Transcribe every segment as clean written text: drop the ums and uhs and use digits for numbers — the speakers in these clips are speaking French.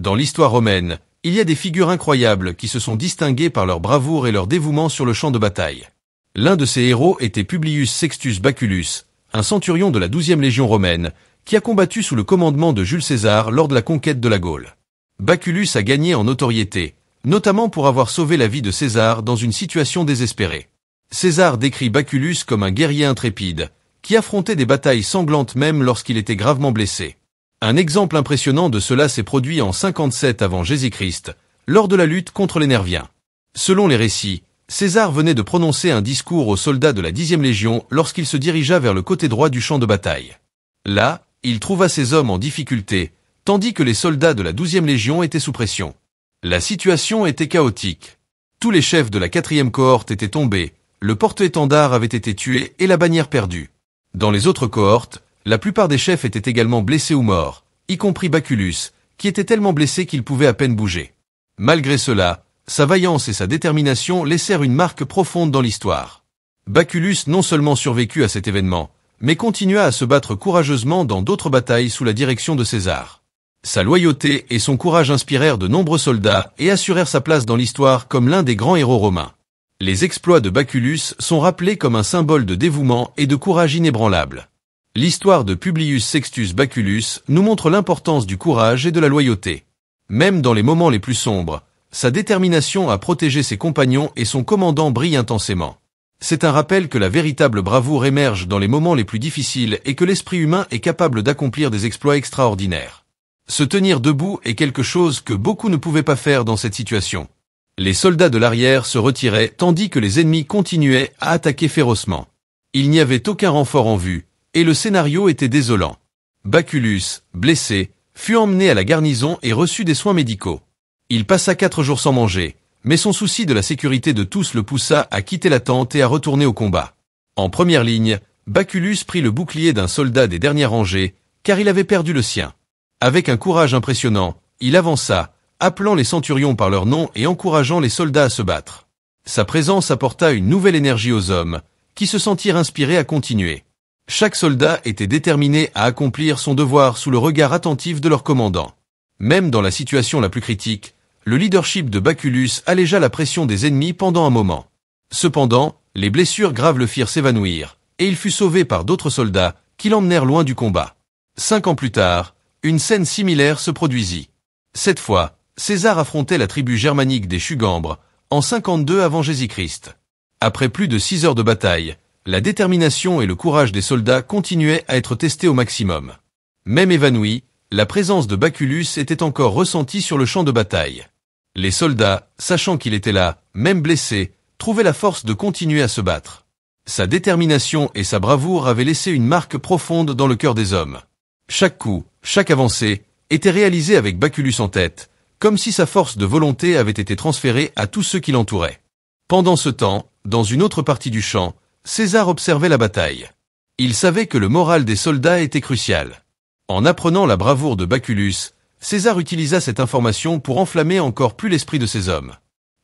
Dans l'histoire romaine, il y a des figures incroyables qui se sont distinguées par leur bravoure et leur dévouement sur le champ de bataille. L'un de ces héros était Publius Sextus Baculus, un centurion de la 12e Légion romaine, qui a combattu sous le commandement de Jules César lors de la conquête de la Gaule. Baculus a gagné en notoriété, notamment pour avoir sauvé la vie de César dans une situation désespérée. César décrit Baculus comme un guerrier intrépide, qui affrontait des batailles sanglantes même lorsqu'il était gravement blessé. Un exemple impressionnant de cela s'est produit en 57 avant Jésus-Christ, lors de la lutte contre les Nerviens. Selon les récits, César venait de prononcer un discours aux soldats de la 10e Légion lorsqu'il se dirigea vers le côté droit du champ de bataille. Là, il trouva ses hommes en difficulté, tandis que les soldats de la 12e Légion étaient sous pression. La situation était chaotique. Tous les chefs de la 4e cohorte étaient tombés, le porte-étendard avait été tué et la bannière perdue. Dans les autres cohortes, la plupart des chefs étaient également blessés ou morts, y compris Baculus, qui était tellement blessé qu'il pouvait à peine bouger. Malgré cela, sa vaillance et sa détermination laissèrent une marque profonde dans l'histoire. Baculus non seulement survécut à cet événement, mais continua à se battre courageusement dans d'autres batailles sous la direction de César. Sa loyauté et son courage inspirèrent de nombreux soldats et assurèrent sa place dans l'histoire comme l'un des grands héros romains. Les exploits de Baculus sont rappelés comme un symbole de dévouement et de courage inébranlable. L'histoire de Publius Sextus Baculus nous montre l'importance du courage et de la loyauté. Même dans les moments les plus sombres, sa détermination à protéger ses compagnons et son commandant brille intensément. C'est un rappel que la véritable bravoure émerge dans les moments les plus difficiles et que l'esprit humain est capable d'accomplir des exploits extraordinaires. Se tenir debout est quelque chose que beaucoup ne pouvaient pas faire dans cette situation. Les soldats de l'arrière se retiraient tandis que les ennemis continuaient à attaquer férocement. Il n'y avait aucun renfort en vue, et le scénario était désolant. Baculus, blessé, fut emmené à la garnison et reçut des soins médicaux. Il passa 4 jours sans manger, mais son souci de la sécurité de tous le poussa à quitter la tente et à retourner au combat. En première ligne, Baculus prit le bouclier d'un soldat des dernières rangées, car il avait perdu le sien. Avec un courage impressionnant, il avança, appelant les centurions par leur nom et encourageant les soldats à se battre. Sa présence apporta une nouvelle énergie aux hommes, qui se sentirent inspirés à continuer. Chaque soldat était déterminé à accomplir son devoir sous le regard attentif de leur commandant. Même dans la situation la plus critique, le leadership de Baculus allégea la pression des ennemis pendant un moment. Cependant, les blessures graves le firent s'évanouir, et il fut sauvé par d'autres soldats qui l'emmenèrent loin du combat. 5 ans plus tard, une scène similaire se produisit. Cette fois, César affrontait la tribu germanique des Chugambres, en 52 avant Jésus-Christ. Après plus de 6 heures de bataille, la détermination et le courage des soldats continuaient à être testés au maximum. Même évanoui, la présence de Baculus était encore ressentie sur le champ de bataille. Les soldats, sachant qu'il était là, même blessé, trouvaient la force de continuer à se battre. Sa détermination et sa bravoure avaient laissé une marque profonde dans le cœur des hommes. Chaque coup, chaque avancée, était réalisé avec Baculus en tête, comme si sa force de volonté avait été transférée à tous ceux qui l'entouraient. Pendant ce temps, dans une autre partie du champ, César observait la bataille. Il savait que le moral des soldats était crucial. En apprenant la bravoure de Baculus, César utilisa cette information pour enflammer encore plus l'esprit de ses hommes.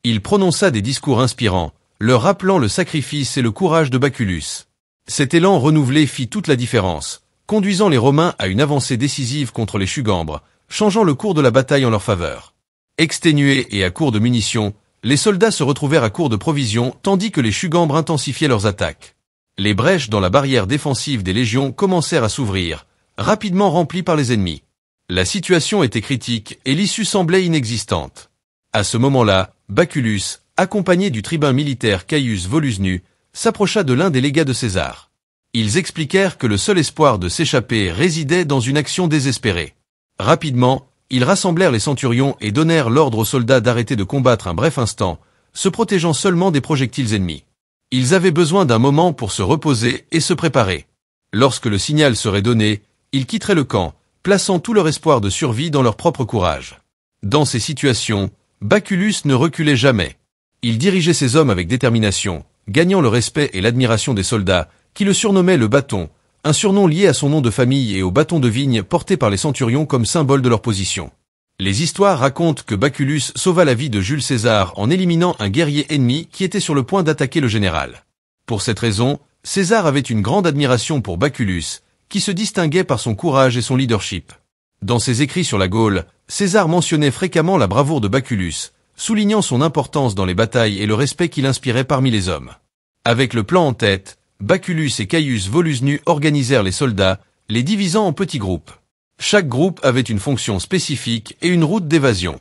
Il prononça des discours inspirants, leur rappelant le sacrifice et le courage de Baculus. Cet élan renouvelé fit toute la différence, conduisant les Romains à une avancée décisive contre les Chugambres, changeant le cours de la bataille en leur faveur. Exténués et à court de munitions, les soldats se retrouvèrent à court de provisions tandis que les Chugambres intensifiaient leurs attaques. Les brèches dans la barrière défensive des légions commencèrent à s'ouvrir, rapidement remplies par les ennemis. La situation était critique et l'issue semblait inexistante. À ce moment-là, Baculus, accompagné du tribun militaire Caius Volusnu, s'approcha de l'un des légats de César. Ils expliquèrent que le seul espoir de s'échapper résidait dans une action désespérée. Rapidement, ils rassemblèrent les centurions et donnèrent l'ordre aux soldats d'arrêter de combattre un bref instant, se protégeant seulement des projectiles ennemis. Ils avaient besoin d'un moment pour se reposer et se préparer. Lorsque le signal serait donné, ils quitteraient le camp, plaçant tout leur espoir de survie dans leur propre courage. Dans ces situations, Baculus ne reculait jamais. Il dirigeait ses hommes avec détermination, gagnant le respect et l'admiration des soldats, qui le surnommaient le bâton, un surnom lié à son nom de famille et au bâton de vigne porté par les centurions comme symbole de leur position. Les histoires racontent que Baculus sauva la vie de Jules César en éliminant un guerrier ennemi qui était sur le point d'attaquer le général. Pour cette raison, César avait une grande admiration pour Baculus, qui se distinguait par son courage et son leadership. Dans ses écrits sur la Gaule, César mentionnait fréquemment la bravoure de Baculus, soulignant son importance dans les batailles et le respect qu'il inspirait parmi les hommes. Avec le plan en tête, Baculus et Caius Volusnu organisèrent les soldats, les divisant en petits groupes. Chaque groupe avait une fonction spécifique et une route d'évasion.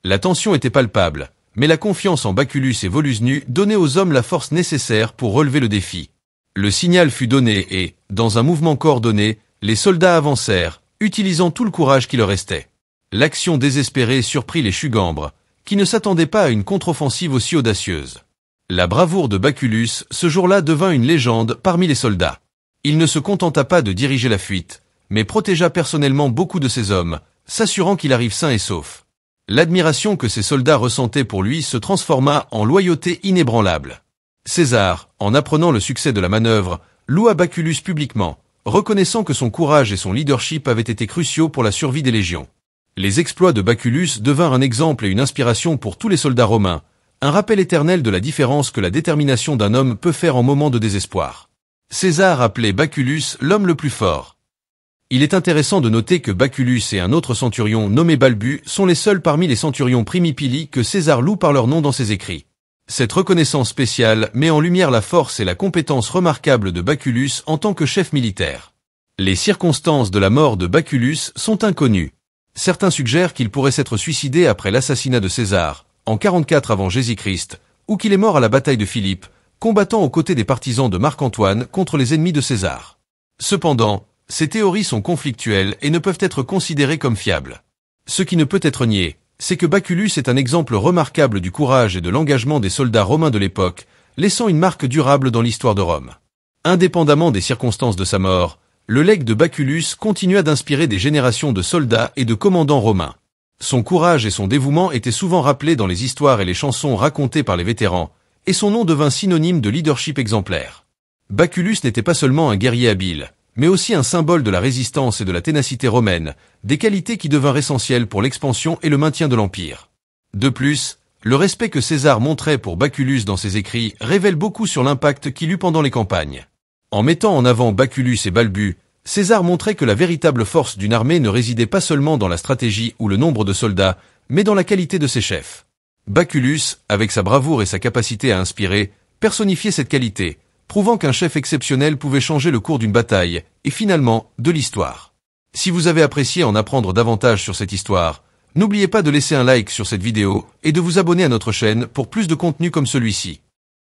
La tension était palpable, mais la confiance en Baculus et Volusnu donnait aux hommes la force nécessaire pour relever le défi. Le signal fut donné et, dans un mouvement coordonné, les soldats avancèrent, utilisant tout le courage qui leur restait. L'action désespérée surprit les Chugambres, qui ne s'attendaient pas à une contre-offensive aussi audacieuse. La bravoure de Baculus, ce jour-là, devint une légende parmi les soldats. Il ne se contenta pas de diriger la fuite, mais protégea personnellement beaucoup de ses hommes, s'assurant qu'il arrive sain et sauf. L'admiration que ses soldats ressentaient pour lui se transforma en loyauté inébranlable. César, en apprenant le succès de la manœuvre, loua Baculus publiquement, reconnaissant que son courage et son leadership avaient été cruciaux pour la survie des légions. Les exploits de Baculus devinrent un exemple et une inspiration pour tous les soldats romains, un rappel éternel de la différence que la détermination d'un homme peut faire en moment de désespoir. César appelait Baculus l'homme le plus fort. Il est intéressant de noter que Baculus et un autre centurion nommé Balbu sont les seuls parmi les centurions primipili que César loue par leur nom dans ses écrits. Cette reconnaissance spéciale met en lumière la force et la compétence remarquables de Baculus en tant que chef militaire. Les circonstances de la mort de Baculus sont inconnues. Certains suggèrent qu'il pourrait s'être suicidé après l'assassinat de César, en 44 avant Jésus-Christ, ou qu'il est mort à la bataille de Philippe, combattant aux côtés des partisans de Marc-Antoine contre les ennemis de César. Cependant, ces théories sont conflictuelles et ne peuvent être considérées comme fiables. Ce qui ne peut être nié, c'est que Baculus est un exemple remarquable du courage et de l'engagement des soldats romains de l'époque, laissant une marque durable dans l'histoire de Rome. Indépendamment des circonstances de sa mort, le legs de Baculus continua d'inspirer des générations de soldats et de commandants romains. Son courage et son dévouement étaient souvent rappelés dans les histoires et les chansons racontées par les vétérans, et son nom devint synonyme de leadership exemplaire. Baculus n'était pas seulement un guerrier habile, mais aussi un symbole de la résistance et de la ténacité romaine, des qualités qui devinrent essentielles pour l'expansion et le maintien de l'Empire. De plus, le respect que César montrait pour Baculus dans ses écrits révèle beaucoup sur l'impact qu'il eut pendant les campagnes. En mettant en avant Baculus et Balbu, César montrait que la véritable force d'une armée ne résidait pas seulement dans la stratégie ou le nombre de soldats, mais dans la qualité de ses chefs. Baculus, avec sa bravoure et sa capacité à inspirer, personnifiait cette qualité, prouvant qu'un chef exceptionnel pouvait changer le cours d'une bataille, et finalement, de l'histoire. Si vous avez apprécié en apprendre davantage sur cette histoire, n'oubliez pas de laisser un like sur cette vidéo et de vous abonner à notre chaîne pour plus de contenu comme celui-ci.